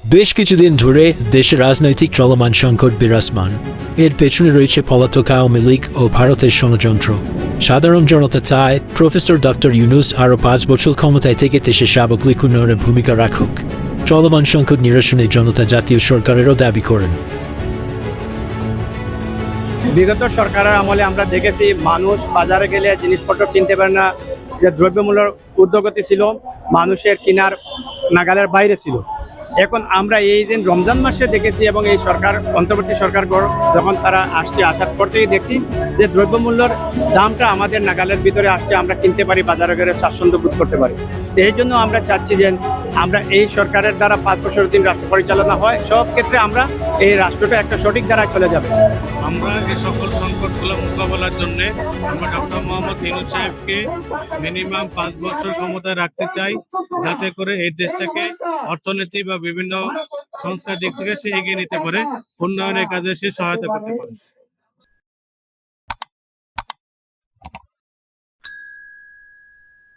বেশ কিছুদিন ধরে দেশে রাজনৈতিক চলমান সংকট বিরাজমান। এর পেছনে রয়েছে পলাতক আওয়ামী লীগ ও ভারতের ষড়যন্ত্র। সাধারণ জনতা চায় প্রফেসর ডক্টর ইউনূস আরও ৫ বছর ক্ষমতায় থেকে দেশের সামগ্রিক উন্নয়নের ভূমিকা রাখুক। চলমান সংকট নিরসনে জনতা জাতীয় সরকারেরও দাবি করেন। বিগত সরকারের আমলে আমরা দেখেছি মানুষ বাজারে গেলে জিনিসপত্র কিনতে পারে না, যে দ্রব্যমূল্যের ঊর্ধ্বগতি ছিল, মানুষের কেনার নাগালের বাইরে ছিল। এখন আমরা এই দিন রমজান মাসে দেখেছি এবং এই সরকার অন্তর্বর্তী সরকার যখন তারা আসার পর থেকে দেখছি যে দ্রব্যমূল্যের দামটা আমাদের নাগালের ভিতরে আসছে, আমরা কিনতে পারি, বাজারে গেলে স্বাচ্ছন্দ্য বোধ করতে পারি। এই জন্য আমরা চাচ্ছি যে আমরা এই সরকারের দ্বারা ৫ বছর দিন রাষ্ট্র পরিচালনা হয়, সব ক্ষেত্রে আমরা এই রাষ্ট্রটা একটা সঠিক ধারায় চলে যাবে। আমরা এই সকল সংকটগুলো মোকাবেলার জন্য আমরা ডক্টর মোহাম্মদ ইউনূস সাহেবকে মিনিমাম ৫ বছর ক্ষমতায় রাখতে চাই, যাতে করে এই দেশটাকে অর্থনীতি বা বিভিন্ন সংস্কার দিক থেকে সে এগিয়ে নিতে পারে, উন্নয়নের কাজে সে সহায়তা করতে পারে।